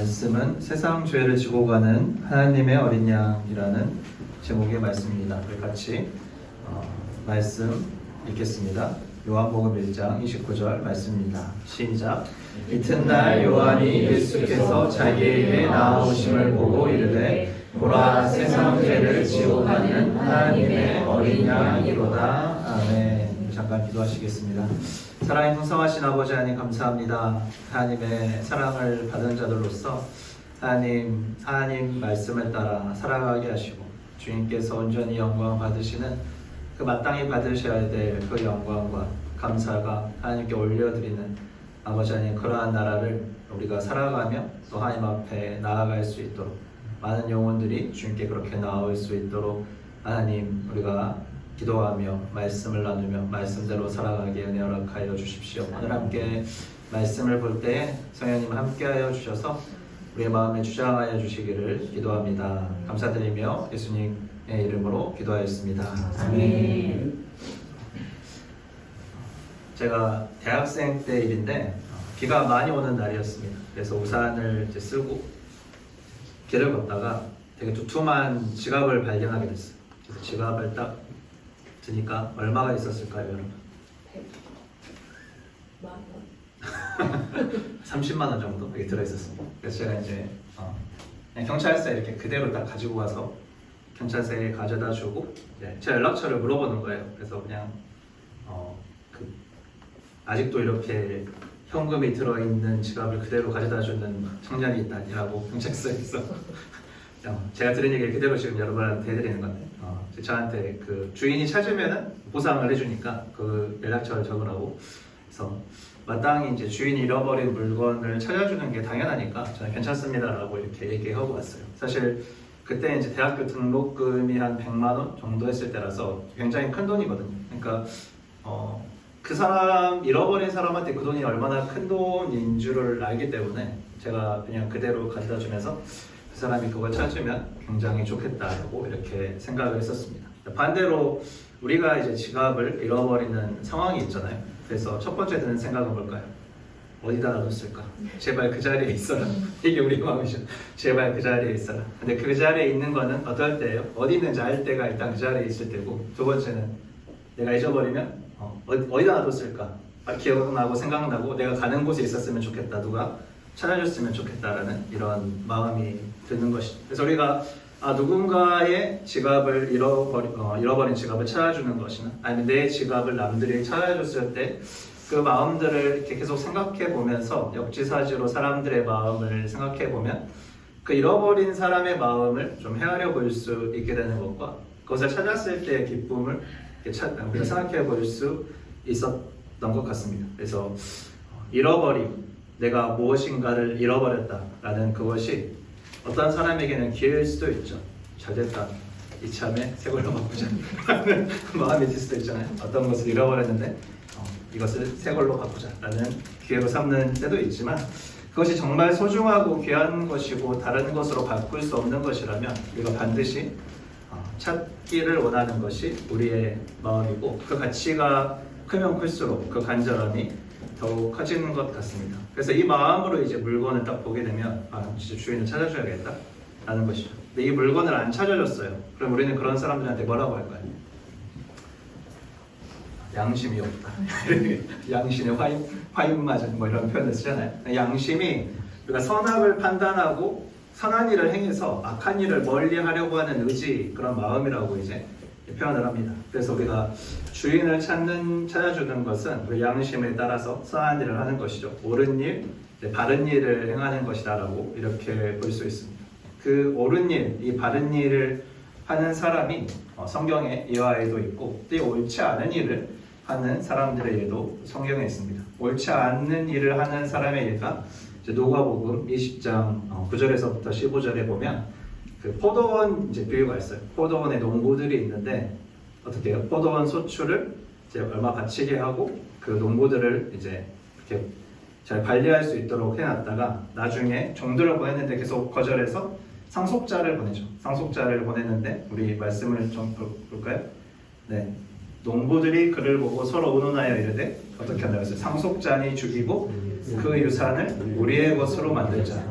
말씀은 세상 죄를 지고 가는 하나님의 어린 양이라는 제목의 말씀입니다. 우리 같이 말씀 읽겠습니다. 요한복음 1장 29절 말씀입니다. 시작. 이튿날 요한이 예수께서 자기에게 나아오심을 보고 이르되 보라, 세상 죄를 지고 가는 하나님의 어린 양이로다. 아멘. 잠깐 기도하시겠습니다. 사랑이 풍성하신 아버지 하나님, 감사합니다. 하나님의 사랑을 받은 자들로서 하나님 말씀을 따라 살아가게 하시고 주님께서 온전히 영광 받으시는 그 마땅히 받으셔야 될 그 영광과 감사가 하나님께 올려드리는 아버지 하나님, 그러한 나라를 우리가 살아가며 또 하나님 앞에 나아갈 수 있도록 많은 영혼들이 주님께 그렇게 나올 수 있도록 하나님, 우리가 기도하며 말씀을 나누며 말씀대로 살아가게 은혜 허락하여 주십시오. 오늘 함께 말씀을 볼 때 성령님 함께하여 주셔서 우리의 마음에 주장하여 주시기를 기도합니다. 감사드리며 예수님의 이름으로 기도하였습니다. 아멘. 제가 대학생 때 일인데 비가 많이 오는 날이었습니다. 그래서 우산을 이제 쓰고 길을 걷다가 되게 두툼한 지갑을 발견하게 됐어요. 그래서 지갑을 딱 드니까 얼마가 있었을까요, 여러분? 30만 원 정도 여기 들어있었습니다. 그래서 제가 이제 그냥 경찰서에 이렇게 그대로 딱 가지고 가서 경찰서에 가져다 주고 제 연락처를 물어보는 거예요. 그래서 그냥 아직도 이렇게 현금이 들어있는 지갑을 그대로 가져다 주는 청년이 있다니라고 경찰서에서 제가 들은 얘기 그대로 지금 여러분한테 해드리는 건데 저한테 그 주인이 찾으면은 보상을 해주니까 그 연락처를 적으라고. 그래서 마땅히 이제 주인이 잃어버린 물건을 찾아주는 게 당연하니까 저는 괜찮습니다라고 이렇게 얘기하고 왔어요. 사실 그때 이제 대학교 등록금이 한 100만 원 정도 했을 때라서 굉장히 큰 돈이거든요. 그러니까 그 사람, 잃어버린 사람한테 그 돈이 얼마나 큰 돈인 줄을 알기 때문에 제가 그냥 그대로 가져다 주면서 그 사람이 그걸 찾으면 굉장히 좋겠다고 이렇게 생각을 했었습니다. 반대로 우리가 이제 지갑을 잃어버리는 상황이 있잖아요. 그래서 첫 번째 드는 생각은 뭘까요? 어디다 놔뒀을까? 제발 그 자리에 있어라. 이게 우리 마음이죠. 제발 그 자리에 있어라. 근데 그 자리에 있는 거는 어떨 때예요? 어디 있는지 알 때가 일단 그 자리에 있을 때고, 두 번째는 내가 잊어버리면 어디다 놔뒀을까? 기억나고 생각나고 내가 가는 곳에 있었으면 좋겠다. 누가 찾아줬으면 좋겠다라는 이런 마음이 드는 것이죠. 그래서 우리가 누군가의 지갑을 잃어버린 지갑을 찾아주는 것이나 아니면 내 지갑을 남들이 찾아줬을 때 그 마음들을 이렇게 계속 생각해 보면서 역지사지로 사람들의 마음을 생각해 보면 그 잃어버린 사람의 마음을 좀 헤아려 볼 수 있게 되는 것과 그것을 찾았을 때의 기쁨을 우리가 생각해 볼 수 있었던 것 같습니다. 그래서 잃어버림, 내가 무엇인가를 잃어버렸다라는 그것이 어떤 사람에게는 기회일 수도 있죠. 잘됐다, 이참에 새 걸로 바꾸자 라는 마음이 들 수도 있잖아요. 어떤 것을 잃어버렸는데 이것을 새 걸로 바꾸자라는 기회로 삼는 때도 있지만, 그것이 정말 소중하고 귀한 것이고 다른 것으로 바꿀 수 없는 것이라면 우리가 반드시 찾기를 원하는 것이 우리의 마음이고, 그 가치가 크면 클수록 그 간절함이 더욱 커지는 것 같습니다. 그래서 이 마음으로 이제 물건을 딱 보게 되면 진짜 주인을 찾아줘야겠다 라는 것이죠. 근데 이 물건을 안 찾아줬어요. 그럼 우리는 그런 사람들한테 뭐라고 할까요? 양심이 없다. 양심에 화인 맞은 뭐 이런 표현을 쓰잖아요. 양심이 우리가 선악을 판단하고 선한 일을 행해서 악한 일을 멀리 하려고 하는 의지, 그런 마음이라고 이제 표현을 합니다. 그래서 우리가 주인을 찾아주는 것은 우리 양심에 따라서 선한 일을 하는 것이죠. 옳은 일, 바른 일을 행하는 것이다라고 이렇게 볼 수 있습니다. 그 옳은 일, 이 바른 일을 하는 사람이 성경에 이와 예도 있고, 또 옳지 않은 일을 하는 사람들의 예도 성경에 있습니다. 옳지 않는 일을 하는 사람의 예가 누가복음 20장 9절에서부터 15절에 보면 그 포도원 이제 비유가 있어요. 포도원에 농부들이 있는데 어떻게 해요? 포도원 소출을 이제 얼마 바치게 하고 그 농부들을 이제 이렇게 잘 관리할 수 있도록 해놨다가 나중에 종들을 보냈는데 계속 거절해서 상속자를 보내죠. 상속자를 보냈는데 우리 말씀을 좀 볼까요? 네. 농부들이 그를 보고 서로 의논하여 이르되 어떻게 한다고 했어요? 상속자니 죽이고 그 유산을 우리의 것으로 만들자.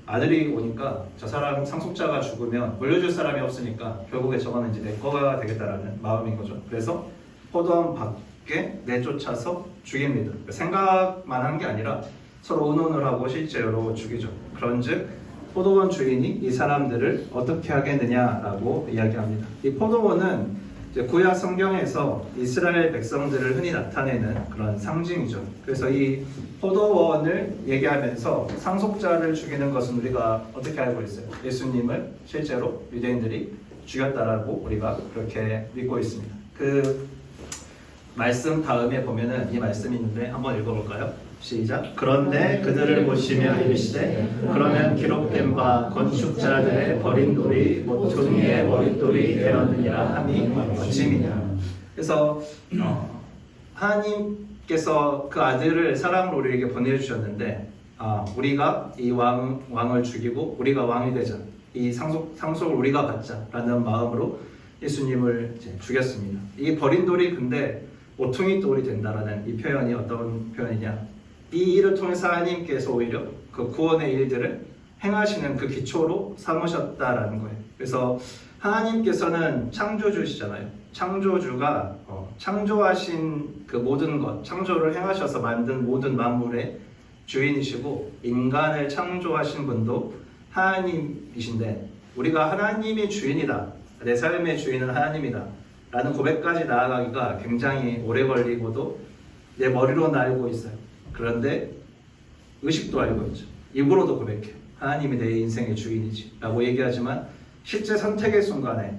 아들이 오니까 저 사람 상속자가 죽으면 물려줄 사람이 없으니까 결국에 저거는 이제 내 거가 되겠다라는 마음인 거죠. 그래서 포도원 밖에 내쫓아서 죽입니다. 생각만 한 게 아니라 서로 의논을 하고 실제로 죽이죠. 그런즉 포도원 주인이 이 사람들을 어떻게 하겠느냐라고 이야기합니다. 이 포도원은 이제 구약 성경에서 이스라엘 백성들을 흔히 나타내는 그런 상징이죠. 그래서 이 포도원을 얘기하면서 상속자를 죽이는 것은 우리가 어떻게 알고 있어요? 예수님을 실제로 유대인들이 죽였다라고 우리가 그렇게 믿고 있습니다. 그 말씀 다음에 보면은 이 말씀이 있는데 한번 읽어볼까요? 시작. 그런데 그들을 보시며 이르시되 그러면 기록된 바 건축자들의 버린 돌이 모퉁이의 머릿돌이 되었느니라 함이 어찌미냐. 그래서 하나님께서 그 아들을 사랑으로 우리에게 보내주셨는데 우리가 이 왕을 죽이고 우리가 왕이 되자, 이 상속을 우리가 받자라는 마음으로 예수님을 이제 죽였습니다. 이 버린 돌이 근데 모퉁이 돌이 된다라는 이 표현이 어떤 표현이냐? 이 일을 통해서 하나님께서 오히려 그 구원의 일들을 행하시는 그 기초로 삼으셨다라는 거예요. 그래서 하나님께서는 창조주시잖아요. 창조주가 창조하신 그 모든 것, 창조를 행하셔서 만든 모든 만물의 주인이시고 인간을 창조하신 분도 하나님이신데 우리가 하나님이 주인이다, 내 삶의 주인은 하나님이다 라는 고백까지 나아가기가 굉장히 오래 걸리고도 내 머리로는 알고 있어요. 그런데 의식도 알고 있죠. 입으로도 고백해요. 하나님이 내 인생의 주인이지 라고 얘기하지만 실제 선택의 순간에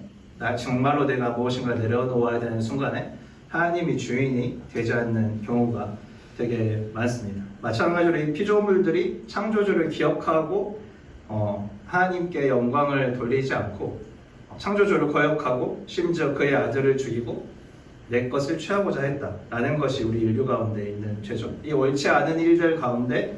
정말로 내가 무엇인가 내려놓아야 되는 순간에 하나님이 주인이 되지 않는 경우가 되게 많습니다. 마찬가지로 이 피조물들이 창조주를 기억하고 하나님께 영광을 돌리지 않고 창조주를 거역하고 심지어 그의 아들을 죽이고 내 것을 취하고자 했다라는 것이 우리 인류 가운데 있는 죄죠. 이 옳지 않은 일들 가운데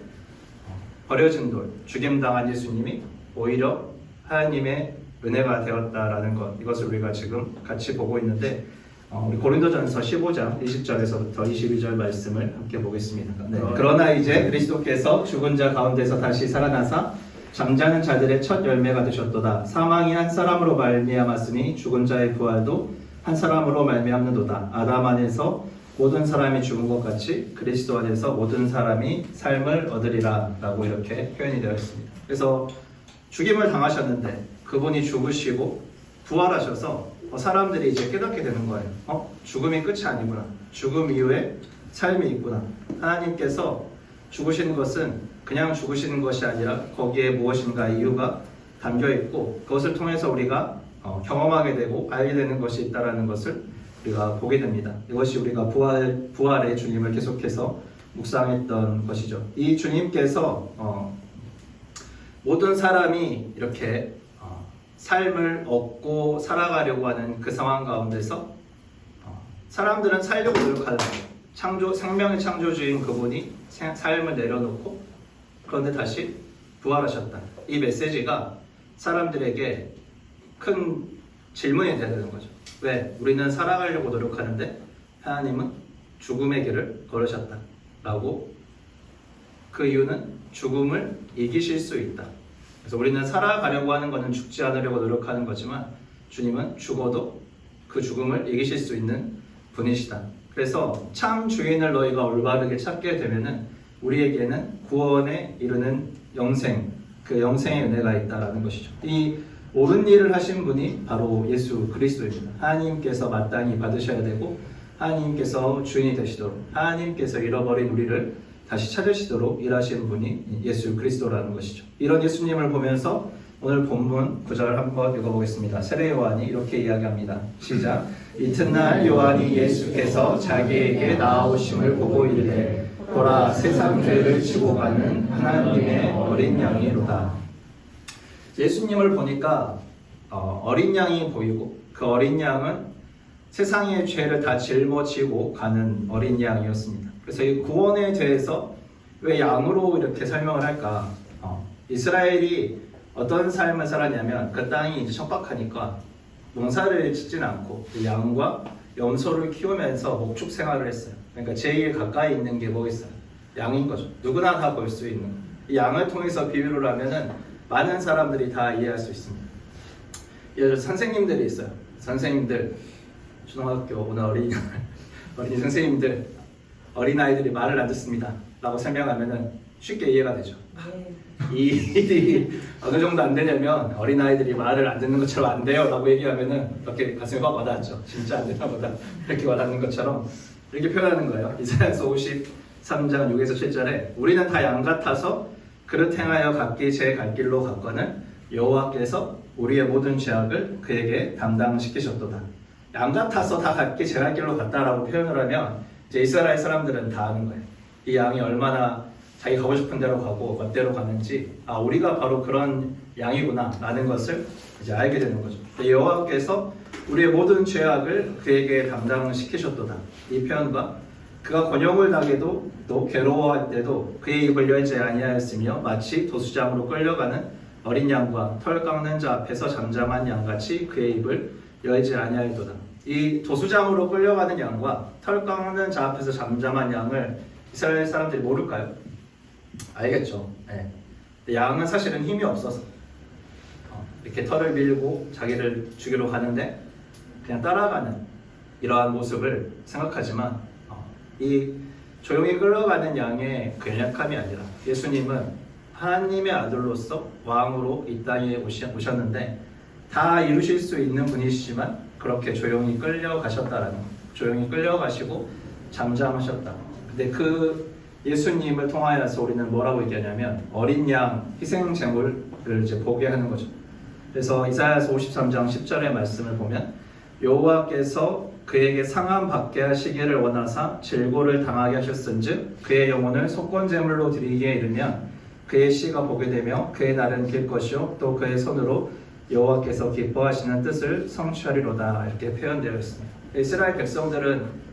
버려진 돌, 죽임당한 예수님이 오히려 하나님의 은혜가 되었다라는 것, 이것을 우리가 지금 같이 보고 있는데 우리 고린도전서 15장 20절에서부터 22절 말씀을 함께 보겠습니다. 네. 그러나 이제 그리스도께서 죽은 자 가운데서 다시 살아나사 잠자는 자들의 첫 열매가 되셨도다. 사망이 한 사람으로 말미암았으니 죽은 자의 부활도 한 사람으로 말미암는도다. 아담 안에서 모든 사람이 죽은 것 같이 그리스도 안에서 모든 사람이 삶을 얻으리라 라고 이렇게 표현이 되어 있습니다. 그래서 죽임을 당하셨는데 그분이 죽으시고 부활하셔서 사람들이 이제 깨닫게 되는 거예요. 죽음이 끝이 아니구나. 죽음 이후에 삶이 있구나. 하나님께서 죽으시는 것은 그냥 죽으시는 것이 아니라 거기에 무엇인가 이유가 담겨 있고 그것을 통해서 우리가 경험하게 되고 알게 되는 것이 있다라는 것을 우리가 보게 됩니다. 이것이 우리가 부활의 주님을 계속해서 묵상했던 것이죠. 이 주님께서 모든 사람이 이렇게 삶을 얻고 살아가려고 하는 그 상황 가운데서 사람들은 살려고 노력하는 거예요. 생명의 창조주인 그분이 삶을 내려놓고 그런데 다시 부활하셨다. 이 메시지가 사람들에게 큰 질문이 돼야 되는 거죠. 왜? 우리는 살아가려고 노력하는데 하나님은 죽음의 길을 걸으셨다 라고. 그 이유는 죽음을 이기실 수 있다. 그래서 우리는 살아가려고 하는 것은 죽지 않으려고 노력하는 거지만 주님은 죽어도 그 죽음을 이기실 수 있는 분이시다. 그래서 참 주인을 너희가 올바르게 찾게 되면은 우리에게는 구원에 이르는 영생, 그 영생의 은혜가 있다라는 것이죠. 이 옳은 일을 하신 분이 바로 예수 그리스도입니다. 하나님께서 마땅히 받으셔야 되고 하나님께서 주인이 되시도록, 하나님께서 잃어버린 우리를 다시 찾으시도록 일하신 분이 예수 그리스도라는 것이죠. 이런 예수님을 보면서 오늘 본문 9절 한번 읽어보겠습니다. 세례 요한이 이렇게 이야기합니다. 시작. 이튿날 요한이 예수께서 자기에게 나아오심을 보고 이르되 보라, 세상 죄를 지고 가는 하나님의 어린 양이로다. 예수님을 보니까 어린 양이 보이고 그 어린 양은 세상의 죄를 다 짊어지고 가는 어린 양이었습니다. 그래서 이 구원에 대해서 왜 양으로 이렇게 설명을 할까? 이스라엘이 어떤 삶을 살았냐면 그 땅이 이제 척박하니까 농사를 짓진 않고 양과 염소를 키우면서 목축 생활을 했어요. 그러니까 제일 가까이 있는 게 뭐 있어요? 양인 거죠. 누구나 다 볼 수 있는. 이 양을 통해서 비유를 하면은 많은 사람들이 다 이해할 수 있습니다. 예를 들어 선생님들이 있어요. 선생님들, 초등학교 오늘 어린이 선생님들, 어린아이들이 말을 안 듣습니다 라고 설명하면 쉽게 이해가 되죠. 이 일이 어느 정도 안 되냐면 어린아이들이 말을 안 듣는 것처럼 안 돼요 라고 얘기하면 이렇게 가슴이 확 와닿죠. 진짜 안 되나 보다 이렇게 와닿는 것처럼 이렇게 표현하는 거예요. 이사야서 53장 6에서 7절에 우리는 다 양 같아서 그릇 행하여 각기 제 갈 길로 갔거늘 여호와께서 우리의 모든 죄악을 그에게 담당시키셨도다. 양 같아서 다 각기 제 갈 길로 갔다라고 표현을 하면 이제 이스라엘 사람들은 다 아는 거예요. 이 양이 얼마나 자기 가고 싶은 대로 가고 멋대로 가는지, 우리가 바로 그런 양이구나 라는 것을 이제 알게 되는 거죠. 여호와께서 우리의 모든 죄악을 그에게 담당시키셨도다. 이 표현과 그가 곤욕을 당해도 또 괴로워할 때도 그의 입을 열지 아니하였으며 마치 도수장으로 끌려가는 어린 양과 털 깎는 자 앞에서 잠잠한 양같이 그의 입을 열지 아니하였도다. 이 도수장으로 끌려가는 양과 털 깎는 자 앞에서 잠잠한 양을 이스라엘 사람들이 모를까요? 알겠죠. 네. 양은 사실은 힘이 없어서 이렇게 털을 밀고 자기를 죽이러 가는데 그냥 따라가는 이러한 모습을 생각하지만 이 조용히 끌려가는 양의 연약함이 아니라 예수님은 하나님의 아들로서 왕으로 이 땅에 오셨는데 다 이루실 수 있는 분이시지만 그렇게 조용히 끌려가셨다라는 거예요. 조용히 끌려가시고 잠잠하셨다. 근데 그 예수님을 통하여서 우리는 뭐라고 얘기하냐면 어린 양 희생 제물을 이제 보게 하는 거죠. 그래서 이사야서 53장 10절의 말씀을 보면 여호와께서 그에게 상함 받게 하시기를 원하사 질고를 당하게 하셨은즉 그의 영혼을 속건 제물로 드리기에 이르면 그의 씨가 보게 되며 그의 날은 길 것이요 또 그의 손으로 여호와께서 기뻐하시는 뜻을 성취하리로다 이렇게 표현되어 있습니다. 이스라엘 백성들은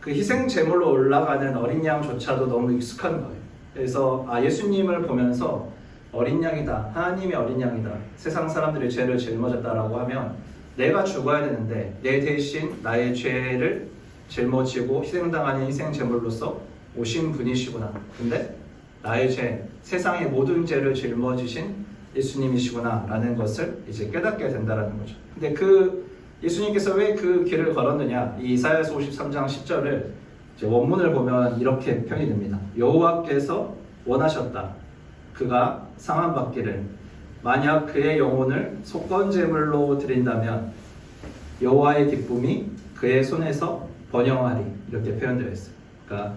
그 희생 제물로 올라가는 어린 양조차도 너무 익숙한 거예요. 그래서 예수님을 보면서 어린 양이다, 하나님의 어린 양이다, 세상 사람들의 죄를 짊어졌다라고 하면 내가 죽어야 되는데 내 대신 나의 죄를 짊어지고 희생당하는 희생 제물로서 오신 분이시구나. 근데 나의 죄, 세상의 모든 죄를 짊어지신 예수님이시구나 라는 것을 이제 깨닫게 된다라는 거죠. 근데 그 예수님께서 왜 그 길을 걸었느냐? 이 이사야서 53장 10절을 이제 원문을 보면 이렇게 표현이 됩니다. 여호와께서 원하셨다. 그가 상함 받기를. 만약 그의 영혼을 속건 제물로 드린다면 여호와의 기쁨이 그의 손에서 번영하리. 이렇게 표현되어 있어요. 그러니까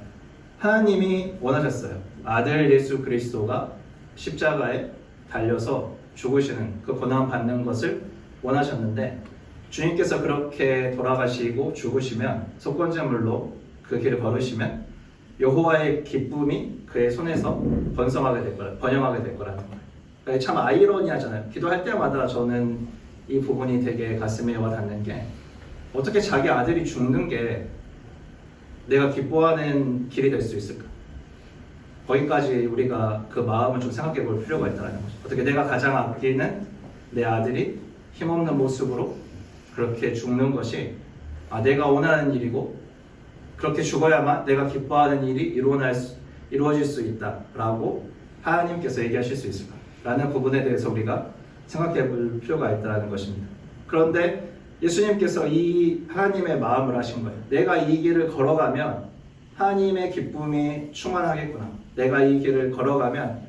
하나님이 원하셨어요. 아들 예수 그리스도가 십자가에 달려서 죽으시는 그 고난 받는 것을 원하셨는데 주님께서 그렇게 돌아가시고 죽으시면 속건제물로 그 길을 걸으시면 여호와의 기쁨이 그의 손에서 번성하게 될 거라, 번영하게 될 거라는 거예요. 그러니까 참 아이러니하잖아요. 기도할 때마다 저는 이 부분이 되게 가슴에 와닿는 게 어떻게 자기 아들이 죽는 게 내가 기뻐하는 길이 될 수 있을까? 거기까지 우리가 그 마음을 좀 생각해 볼 필요가 있다는 거죠. 어떻게 내가 가장 아끼는 내 아들이 힘없는 모습으로 그렇게 죽는 것이 내가 원하는 일이고 그렇게 죽어야만 내가 기뻐하는 일이 이루어질 수 있다라고 하나님께서 얘기하실 수 있을까? 라는 부분에 대해서 우리가 생각해 볼 필요가 있다는 것입니다. 그런데 예수님께서 이 하나님의 마음을 하신 거예요. 내가 이 길을 걸어가면 하나님의 기쁨이 충만하겠구나. 내가 이 길을 걸어가면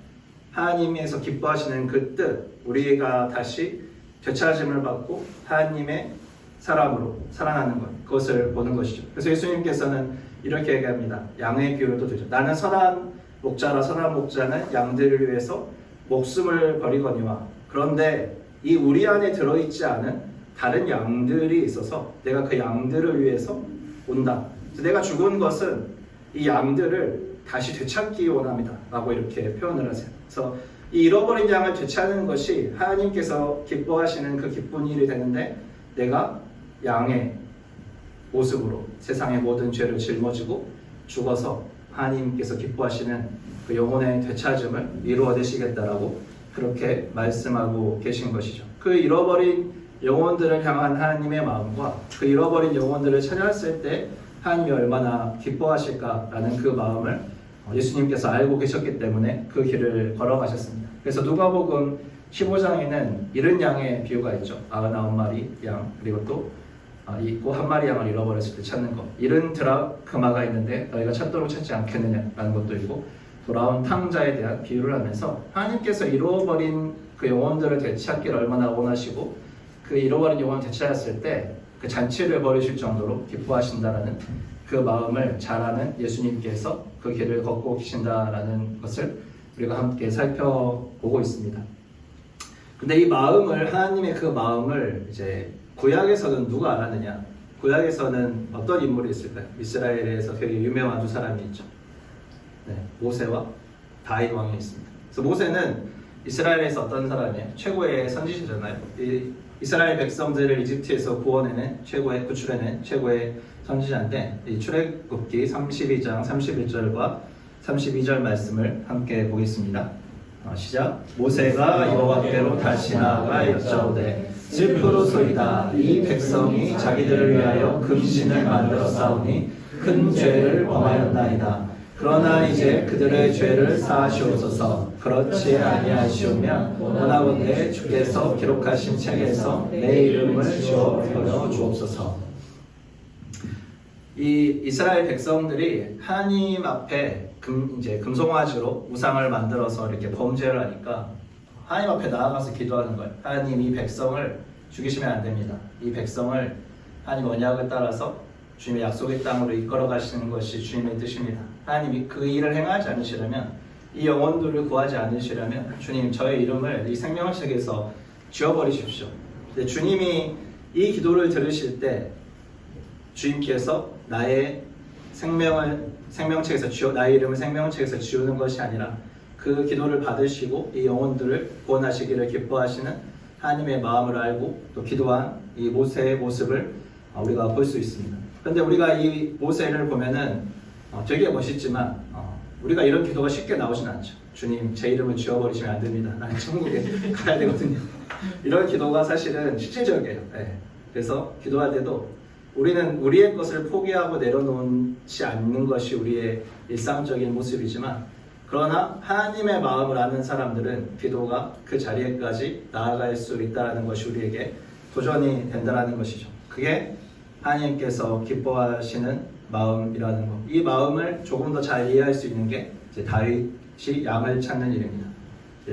하나님께서 기뻐하시는 그 뜻, 우리가 다시 되찾음을 받고 하나님의 사람으로 살아나는 것, 그것을 보는 것이죠. 그래서 예수님께서는 이렇게 얘기합니다. 양의 비유를 또 들죠. 나는 선한 목자라. 선한 목자는 양들을 위해서 목숨을 버리거니와. 그런데 이 우리 안에 들어있지 않은 다른 양들이 있어서 내가 그 양들을 위해서 온다. 그래서 내가 죽은 것은 이 양들을 다시 되찾기 원합니다 라고 이렇게 표현을 하세요. 그래서 이 잃어버린 양을 되찾는 것이 하나님께서 기뻐하시는 그 기쁜 일이 되는데 내가 양의 모습으로 세상의 모든 죄를 짊어지고 죽어서 하나님께서 기뻐하시는 그 영혼의 되찾음을 이루어내시겠다라고 그렇게 말씀하고 계신 것이죠. 그 잃어버린 영혼들을 향한 하나님의 마음과 그 잃어버린 영혼들을 찾았을 때 하나님이 얼마나 기뻐하실까라는 그 마음을 예수님께서 알고 계셨기 때문에 그 길을 걸어가셨습니다. 그래서 누가복음 15장에는 잃은 양의 비유가 있죠. 99마리 양, 그리고 또 있고 한 마리 양을 잃어버렸을 때 찾는 것. 잃은 드라크마가 있는데 너희가 찾도록 찾지 않겠느냐라는 것도 있고, 돌아온 탕자에 대한 비유를 하면서 하나님께서 잃어버린 그 영혼들을 되찾기를 얼마나 원하시고, 그 잃어버린 영혼을 되찾았을 때 그 잔치를 벌이실 정도로 기뻐하신다라는 그 마음을 잘 아는 예수님께서 그 길을 걷고 계신다라는 것을 우리가 함께 살펴보고 있습니다. 근데 이 마음을, 하나님의 그 마음을 이제 구약에서는 누가 알았느냐? 구약에서는 어떤 인물이 있을까요? 이스라엘에서 되게 유명한 두 사람이 있죠. 네, 모세와 다윗 왕이 있습니다. 그래서 모세는 이스라엘에서 어떤 사람이에요? 최고의 선지자잖아요. 이스라엘 백성들을 이집트에서 구원해낸 최고의, 구출해낸 최고의 선지자인데, 이 출애굽기 32장 31절과 32절 말씀을 함께 보겠습니다. 시작. 모세가 여호와께로 다시 나아가 여짜오되 슬프도소이다. 이 백성이 자기들을 위하여 금신을 만들어 싸우니 큰 죄를 범하였나이다. 그러나 이제 그들의 죄를 사하시옵소서. 그렇지 아니하시오면 원하건대 주께서 기록하신 책에서 내 이름을 지워버려 주옵소서. 이 이스라엘 백성들이 하나님 앞에 금송아지로 우상을 만들어서 이렇게 범죄를 하니까 하나님 앞에 나아가서 기도하는 거예요. 하나님, 이 백성을 죽이시면 안 됩니다. 이 백성을 하나님 언약을 따라서 주님의 약속의 땅으로 이끌어 가시는 것이 주님의 뜻입니다. 하나님이 그 일을 행하지 않으시려면, 이 영혼들을 구하지 않으시려면 주님, 저의 이름을 이 생명의 책에서 지워버리십시오. 근데 주님이 이 기도를 들으실 때 주님께서 나의 생명책에서 나의 이름을 생명책에서 지우는 것이 아니라 그 기도를 받으시고 이 영혼들을 구원하시기를 기뻐하시는 하나님의 마음을 알고 또 기도한 이 모세의 모습을 우리가 볼 수 있습니다. 그런데 우리가 이 모세를 보면은 되게 멋있지만 우리가 이런 기도가 쉽게 나오진 않죠. 주님, 제 이름을 지워버리시면 안 됩니다. 나는 천국에 가야 되거든요. 이런 기도가 사실은 실질적이에요. 네. 그래서 기도할 때도 우리는 우리의 것을 포기하고 내려놓지 않는 것이 우리의 일상적인 모습이지만, 그러나 하나님의 마음을 아는 사람들은 기도가 그 자리에까지 나아갈 수 있다는 것이 우리에게 도전이 된다는 것이죠. 그게 하나님께서 기뻐하시는 마음이라는 것. 이 마음을 조금 더 잘 이해할 수 있는 게 이제 다윗이 양을 찾는 일입니다.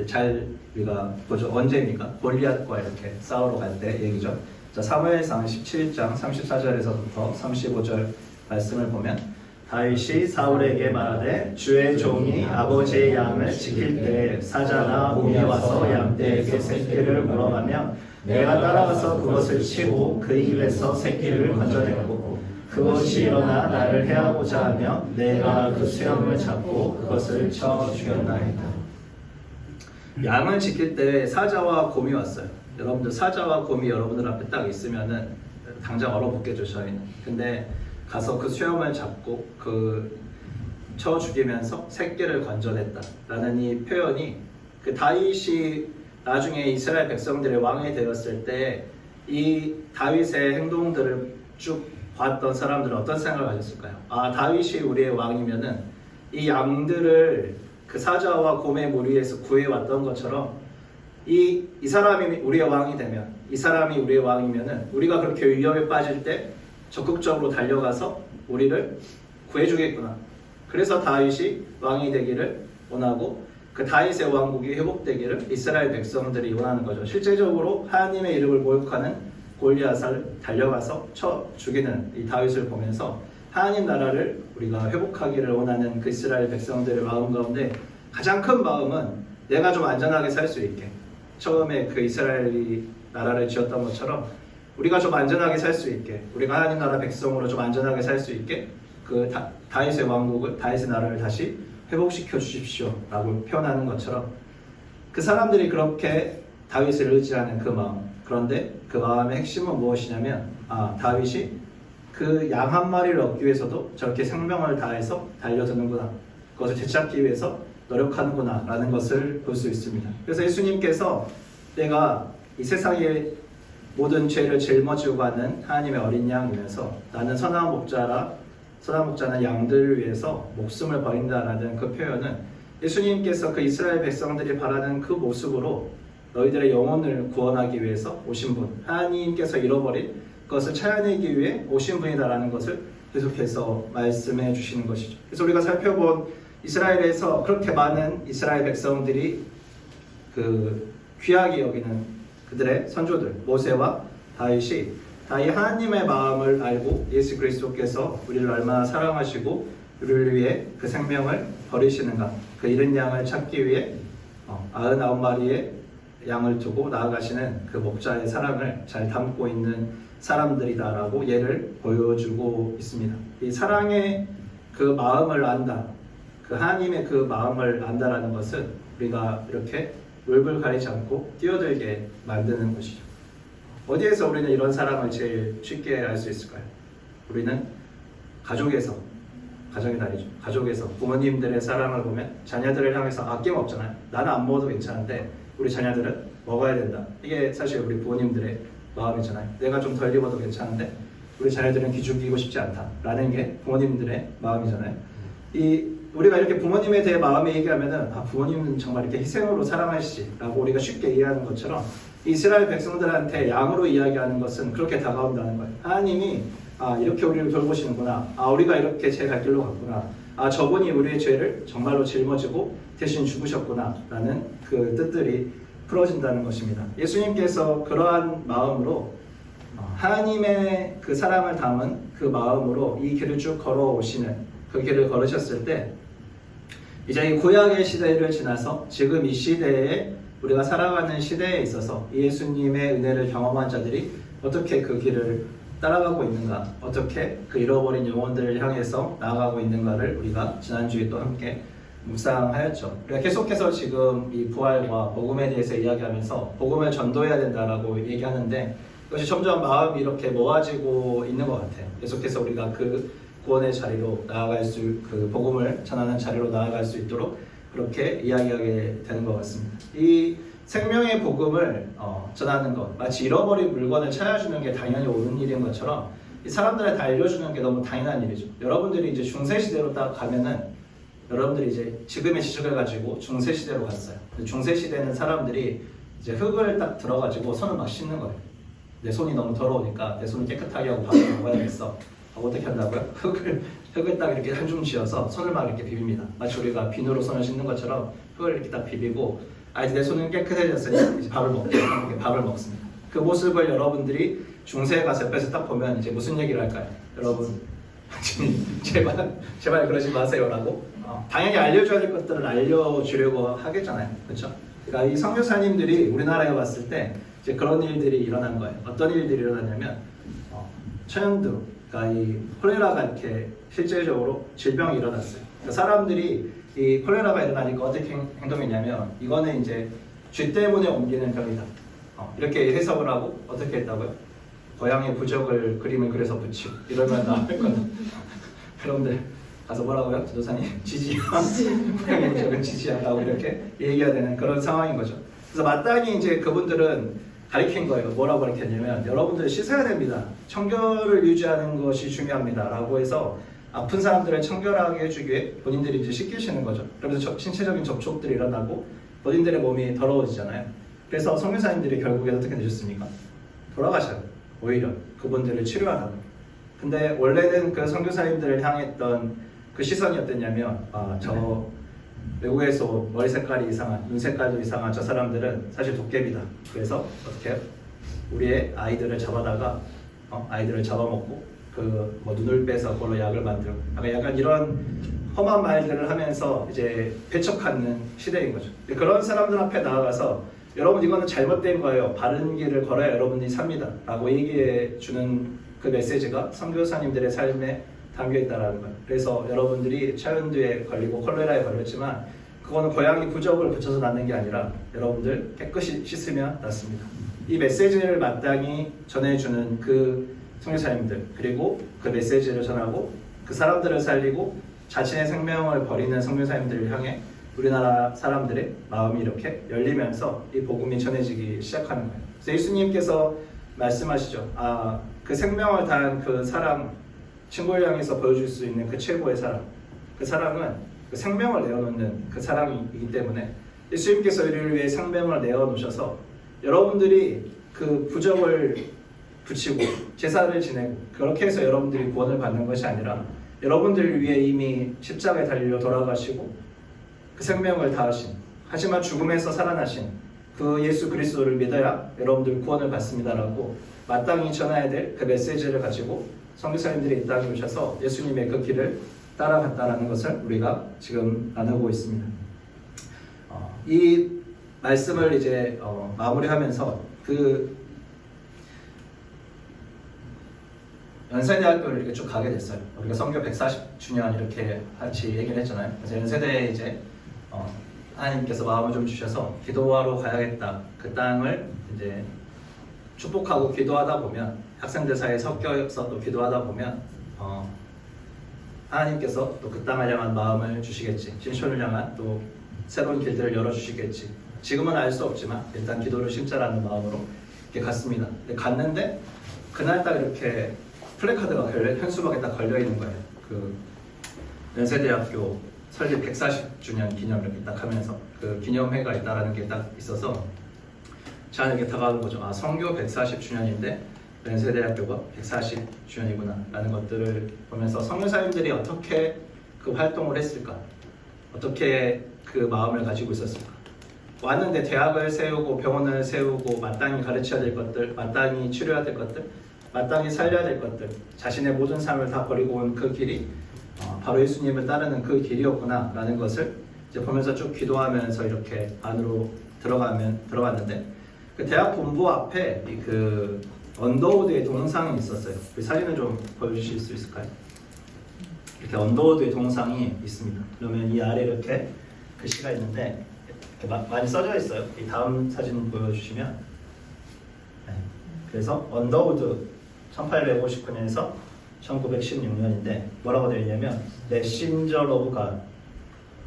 잘 우리가 보죠. 언제입니까? 골리앗과 이렇게 싸우러 갈 때 얘기죠. 자, 사무엘상 17장 34절에서부터 35절 말씀을 보면, 다윗이 사울에게 말하되 주의 종이 아버지의 양을 지킬 때 사자나 곰이 와서 양떼에게 새끼를 물어가면 내가 따라가서 그것을 치고 그 입에서 새끼를 건져내고 그것이 일어나 나를 해하고자 하며 내가 그 수염을 잡고 그것을 쳐 죽였나이다. 양을 지킬 때 사자와 곰이 왔어요. 여러분들, 사자와 곰이 여러분들 앞에 딱 있으면은 당장 얼어붙겠죠, 저희는. 근데 가서 그 수염을 잡고 쳐 죽이면서 새끼를 건져냈다라는 이 표현이, 그 다윗이 나중에 이스라엘 백성들의 왕이 되었을 때 이 다윗의 행동들을 쭉 봤던 사람들은 어떤 생각을 가졌을까요? 아, 다윗이 우리의 왕이면은 이 양들을 그 사자와 곰의 무리에서 구해왔던 것처럼 이 사람이 우리의 왕이 되면, 이 사람이 우리의 왕이면은 우리가 그렇게 위험에 빠질 때 적극적으로 달려가서 우리를 구해주겠구나. 그래서 다윗이 왕이 되기를 원하고 그 다윗의 왕국이 회복되기를 이스라엘 백성들이 원하는 거죠. 실제적으로 하나님의 이름을 모욕하는 골리앗을 달려가서 쳐 죽이는 이 다윗을 보면서 하나님 나라를 우리가 회복하기를 원하는 그 이스라엘 백성들의 마음 가운데 가장 큰 마음은 내가 좀 안전하게 살 수 있게, 처음에 그 이스라엘이 나라를 지었던 것처럼 우리가 좀 안전하게 살 수 있게, 우리가 하나님 나라 백성으로 좀 안전하게 살 수 있게 그 다윗의 왕국을, 다윗의 나라를 다시 회복시켜 주십시오 라고 표현하는 것처럼 그 사람들이 그렇게 다윗을 의지하는 그 마음, 그런데 그 마음의 핵심은 무엇이냐면 다윗이 그 양 한 마리를 얻기 위해서도 저렇게 생명을 다해서 달려드는구나, 그것을 되찾기 위해서 노력하는구나 라는 것을 볼 수 있습니다. 그래서 예수님께서 내가 이 세상의 모든 죄를 짊어지고 가는 하나님의 어린 양이면서 나는 선한 목자는 양들을 위해서 목숨을 버린다라는 그 표현은 예수님께서 그 이스라엘 백성들이 바라는 그 모습으로 너희들의 영혼을 구원하기 위해서 오신 분, 하나님께서 잃어버린 것을 찾아내기 위해 오신 분이다라는 것을 계속해서 말씀해 주시는 것이죠. 그래서 우리가 살펴본 이스라엘에서 그렇게 많은 이스라엘 백성들이 그 귀하게 여기는 그들의 선조들 모세와 다윗이 하나님의 마음을 알고 예수 그리스도께서 우리를 얼마나 사랑하시고 우리를 위해 그 생명을 버리시는가, 그 잃은 양을 찾기 위해 99마리의 양을 두고 나아가시는 그 목자의 사랑을 잘 담고 있는 사람들이다라고 예를 보여주고 있습니다. 이 사랑의 그 마음을 안다, 그 하나님의 그 마음을 안다라는 것은 우리가 이렇게 물불 가리지 않고 뛰어들게 만드는 것이죠. 어디에서 우리는 이런 사랑을 제일 쉽게 알 수 있을까요? 우리는 가정의 날이죠. 가족에서 부모님들의 사랑을 보면 자녀들을 향해서 아낌없잖아요. 나는 안 먹어도 괜찮은데 우리 자녀들은 먹어야 된다. 이게 사실 우리 부모님들의 마음이잖아요. 내가 좀 덜 입어도 괜찮은데 우리 자녀들은 기죽이고 싶지 않다라는 게 부모님들의 마음이잖아요. 우리가 이렇게 부모님에 대해 마음에 얘기하면은 부모님은 정말 이렇게 희생으로 사랑하시지라고 우리가 쉽게 이해하는 것처럼 이스라엘 백성들한테 양으로 이야기하는 것은 그렇게 다가온다는 거예요. 하나님이 이렇게 우리를 돌보시는구나. 우리가 이렇게 제 갈 길로 갔구나. 저분이 우리의 죄를 정말로 짊어지고 대신 죽으셨구나 라는 그 뜻들이 풀어진다는 것입니다. 예수님께서 그러한 마음으로 하나님의 그 사랑을 담은 그 마음으로 이 길을 쭉 걸어오시는 그 길을 걸으셨을 때 이제 이 구약의 시대를 지나서 지금 이 시대에 우리가 살아가는 시대에 있어서 예수님의 은혜를 경험한 자들이 어떻게 그 길을 따라가고 있는가, 어떻게 그 잃어버린 영혼들을 향해서 나아가고 있는가를 우리가 지난주에 또 함께 묵상하였죠. 우리가 계속해서 지금 이 부활과 복음에 대해서 이야기하면서 복음을 전도해야 된다라고 얘기하는데 그것이 점점 마음이 이렇게 모아지고 있는 것 같아요. 계속해서 우리가 그 구원의 자리로 나아갈 그 복음을 전하는 자리로 나아갈 수 있도록 그렇게 이야기하게 되는 것 같습니다. 이 생명의 복음을 전하는 것, 마치 잃어버린 물건을 찾아주는 게 당연히 옳은 일인 것처럼 이 사람들에 다 알려주는 게 너무 당연한 일이죠. 여러분들이 이제 중세시대로 딱 가면은 여러분들이 이제 지금의 지식을 가지고 중세시대로 갔어요. 중세시대는 사람들이 이제 흙을 딱 들어가지고 손을 막 씻는 거예요. 내 손이 너무 더러우니까 내 손을 깨끗하게 하고 밥을 먹어야겠어. 어떻게 한다고요? 흙을 딱 이렇게 한 줌 쥐어서 손을 막 이렇게 비빕니다. 마치 우리가 비누로 손을 씻는 것처럼 흙을 이렇게 딱 비비고 이제 내 손은 깨끗해졌으니 이제 밥을 먹습니다. 그 모습을 여러분들이 중세에 가서 옆에서 딱 보면 이제 무슨 얘기를 할까요? 여러분 제발 그러지 마세요라고 당연히 알려줘야 될 것들을 알려주려고 하겠잖아요. 그렇죠? 그러니까 이 선교사님들이 우리나라에 왔을 때 이제 그런 일들이 일어난 거예요. 어떤 일들이 일어났냐면 천연두, 그러니까 이 콜레라가 이렇게 실제적으로 질병이 일어났어요. 그러니까 사람들이 이 콜레라가 일어나니까 어떻게 행동했냐면 이거는 이제 쥐 때문에 옮기는 병이다. 이렇게 해석을 하고 어떻게 했다고요? 고양이 부적을 그림을 그려서 붙이고 이러면 나을거든. 여러분들 가서 뭐라고요? 지도사님? 지지야. 고양이 부적은 지지하라고 이렇게 얘기해야 되는 그런 상황인 거죠. 그래서 마땅히 이제 그분들은 가르친 거예요. 뭐라고 가르쳤냐면 여러분들 씻어야 됩니다. 청결을 유지하는 것이 중요합니다. 라고 해서 아픈 사람들을 청결하게 해주기 위해 본인들이 이제 씻기시는 거죠. 그러면서 신체적인 접촉들이 일어나고 본인들의 몸이 더러워지잖아요. 그래서 선교사님들이 결국에 어떻게 되셨습니까? 돌아가셔요. 오히려 그분들을 치료하라고. 근데 원래는 그 선교사님들을 향했던 그 시선이 어땠냐면 저 외국에서 머리 색깔이 이상한, 눈 색깔도 이상한 저 사람들은 사실 도깨비다. 그래서 어떻게 해요? 우리의 아이들을 잡아다가 아이들을 잡아먹고 그 뭐 눈을 빼서 그걸로 약을 만들고 약간 이런 험한 말들을 하면서 이제 배척하는 시대인 거죠. 그런 사람들 앞에 나아가서 여러분 이거는 잘못된 거예요. 바른 길을 걸어야 여러분들이 삽니다. 라고 얘기해 주는 그 메시지가 선교사님들의 삶에 담겨 있다는 거예요. 그래서 여러분들이 차윤두에 걸리고 콜레라에 걸렸지만 그거는 고양이 부적을 붙여서 낫는 게 아니라 여러분들 깨끗이 씻으면 낫습니다. 이 메시지를 마땅히 전해주는 그 선교사님들, 그리고 그 메시지를 전하고 그 사람들을 살리고 자신의 생명을 버리는 선교사님들을 향해 우리나라 사람들의 마음이 이렇게 열리면서 이 복음이 전해지기 시작하는 거예요. 그래서 예수님께서 말씀하시죠. 그 생명을 다한 그 사랑, 친구를 향해서 보여줄 수 있는 그 최고의 사랑, 그 사랑은 그 생명을 내어놓는 그 사랑이기 때문에 예수님께서 우리를 위해 생명을 내어놓으셔서 여러분들이 그 부적을 붙이고 제사를 지내고 그렇게 해서 여러분들이 구원을 받는 것이 아니라 여러분들을 위해 이미 십자가에 달려 돌아가시고 그 생명을 다하신, 하지만 죽음에서 살아나신 그 예수 그리스도를 믿어야 여러분들 구원을 받습니다라고 마땅히 전해야 될 그 메시지를 가지고 선교사님들이 이 땅에 오셔서 예수님의 그 길을 따라갔다라는 것을 우리가 지금 나누고 있습니다. 이 말씀을 이제 마무리하면서 그 연세대학교를 이렇게 쭉 가게 됐어요. 우리가 선교 140주년 이렇게 같이 얘기를 했잖아요. 그래서 연세대에 이제 하나님께서 마음을 좀 주셔서 기도하러 가야겠다. 그 땅을 이제 축복하고 기도하다 보면 학생들 사이에 섞여서 또 기도하다 보면 하나님께서 또 그 땅을 향한 마음을 주시겠지. 신촌을 향한 또 새로운 길들을 열어주시겠지. 지금은 알 수 없지만 일단 기도를 심자라는 마음으로 이렇게 갔습니다. 근데 갔는데 그날 딱 이렇게 플래카드가 현수막에 딱 걸려 있는 거예요. 그 연세대학교 설립 140주년 기념 이렇게 딱 하면서 그 기념회가 있다라는 게 딱 있어서 저는 이렇게 다가온 거죠. 아, 선교 140주년인데 연세대학교가 140주년이구나 라는 것들을 보면서 선교사님들이 어떻게 그 활동을 했을까, 어떻게 그 마음을 가지고 있었을까. 왔는데 대학을 세우고 병원을 세우고 마땅히 가르쳐야 될 것들, 마땅히 치료해야 될 것들, 마땅히 살려야 될 것들, 자신의 모든 삶을 다 버리고 온 그 길이 바로 예수님을 따르는 그 길이었구나 라는 것을 이제 보면서 쭉 기도하면서 이렇게 안으로 들어갔는데 그 대학 본부 앞에 그 언더우드의 동상이 있었어요. 그 사진을 좀 보여주실 수 있을까요? 이렇게 언더우드의 동상이 있습니다. 그러면 이 아래 이렇게 글씨가 있는데 이렇게 많이 써져 있어요. 이 다음 사진 보여주시면 네. 그래서 언더우드 1859년에서 1916년인데 뭐라고 되어 있냐면 Messenger of God,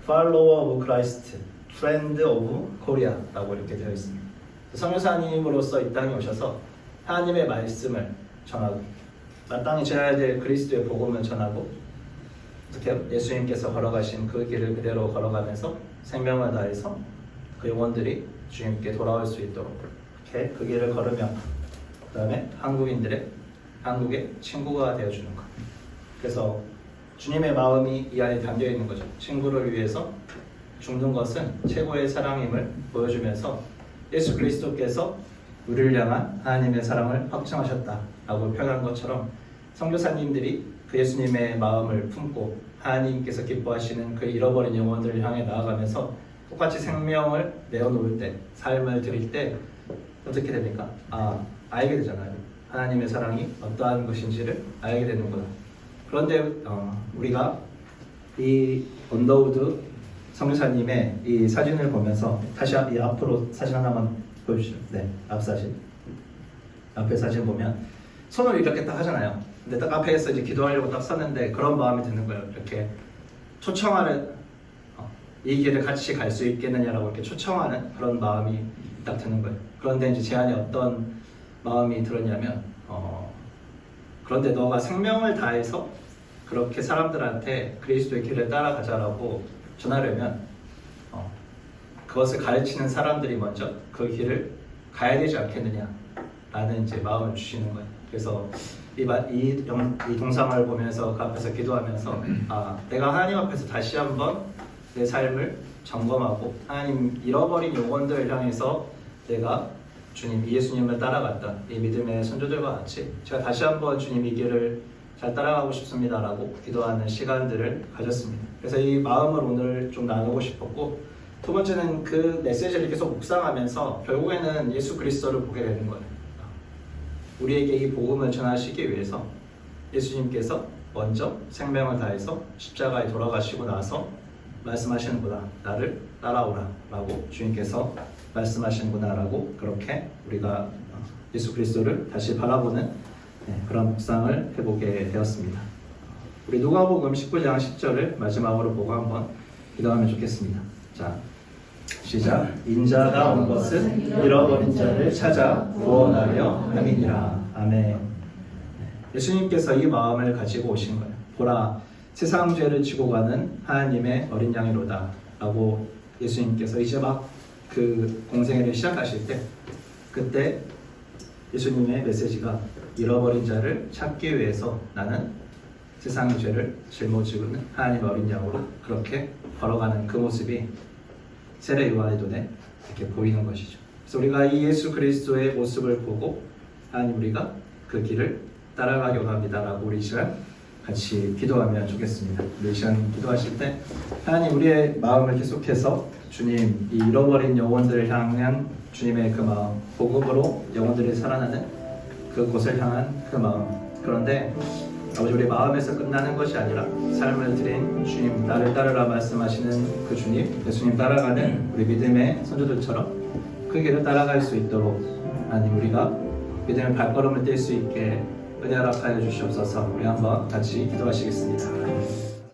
Follower of Christ, Friend of Korea 라고 이렇게 되어 있습니다. 선교사님으로서 이 땅에 오셔서 하나님의 말씀을 전하고 마땅히 전해야 될 그리스도의 복음을 전하고 어떻게 예수님께서 걸어가신 그 길을 그대로 걸어가면서 생명을 다해서 그 영혼들이 주님께 돌아올 수 있도록 이렇게 그 길을 걸으며 그 다음에 한국의 친구가 되어주는 것. 그래서 주님의 마음이 이 안에 담겨 있는 거죠. 친구를 위해서 죽는 것은 최고의 사랑임을 보여주면서 예수 그리스도께서 우리를 향한 하나님의 사랑을 확증하셨다라고 표현한 것처럼 선교사님들이 그 예수님의 마음을 품고 하나님께서 기뻐하시는 그 잃어버린 영혼들을 향해 나아가면서 똑같이 생명을 내어놓을 때, 삶을 드릴 때 어떻게 됩니까? 알게 되잖아요. 하나님의 사랑이 어떠한 것인지를 알게 되는구나. 그런데 우리가 이 언더우드 선교사님의 이 사진을 보면서 다시 이 앞으로 사진 하나만 보여주시죠. 네, 앞에 사진 보면 손을 이렇게 딱 하잖아요. 근데 딱 앞에서 이제 기도하려고 딱 섰는데 그런 마음이 드는 거예요. 이렇게 초청하는 이 길을 같이 갈 수 있겠느냐라고 이렇게 초청하는 그런 마음이 딱 드는 거예요. 그런데 이제 제 안에 어떤 마음이 들었냐면 그런데 너가 생명을 다해서 그렇게 사람들한테 그리스도의 길을 따라가자라고 전하려면 그것을 가르치는 사람들이 먼저 그 길을 가야 되지 않겠느냐라는 이제 마음을 주시는 거예요. 그래서 이 동상을 보면서 그 앞에서 기도하면서 내가 하나님 앞에서 다시 한번 내 삶을 점검하고 하나님 잃어버린 영혼들을 향해서 내가 주님 예수님을 따라갔던 이 믿음의 선조들과 같이 제가 다시 한번 주님 이 길을 잘 따라가고 싶습니다라고 기도하는 시간들을 가졌습니다. 그래서 이 마음을 오늘 좀 나누고 싶었고, 두 번째는 그 메시지를 계속 묵상하면서 결국에는 예수 그리스도를 보게 되는 거예요. 우리에게 이 복음을 전하시기 위해서 예수님께서 먼저 생명을 다해서 십자가에 돌아가시고 나서 말씀하시는구나, 나를 따라오라 라고 주님께서 말씀하시는구나 라고 그렇게 우리가 예수 그리스도를 다시 바라보는 그런 묵상을 해보게 되었습니다. 우리 누가복음 19장 10절을 마지막으로 보고 한번 기도하면 좋겠습니다. 자, 시작. 인자가 온 것은 잃어버린 자를 찾아 구원하려 함이니라. 아멘. 예수님께서 이 마음을 가지고 오신 거예요. 보라, 세상 죄를 지고 가는 하나님의 어린 양이로다 라고 예수님께서 이제 막 그 공생애를 시작하실 때, 그때 예수님의 메시지가 잃어버린 자를 찾기 위해서 나는 세상의 죄를 짊어지고는 하나님의 어린 양으로 그렇게 걸어가는 그 모습이 세례 요한의 눈에 이렇게 보이는 것이죠. 그래서 우리가 이 예수 그리스도의 모습을 보고 하나님 우리가 그 길을 따라가기 원합니다라고 우리 이 시간 같이 기도하면 좋겠습니다. 우리 이 시간 기도하실 때 하나님 우리의 마음을 계속해서 주님 이 잃어버린 영혼들을 향한 주님의 그 마음, 복음으로 영혼들이 살아나는 그곳을 향한 그 마음. 그런데 아버지 우리 마음에서 끝나는 것이 아니라 삶을 드린 주님 나를 따르라 말씀하시는 그 주님 예수님 따라가는 우리 믿음의 선조들처럼 그 길을 따라갈 수 있도록 하나님 우리가 믿음의 발걸음을 뗄 수 있게 은혜 허락하여 주시옵소서. 우리 한번 같이 기도하시겠습니다.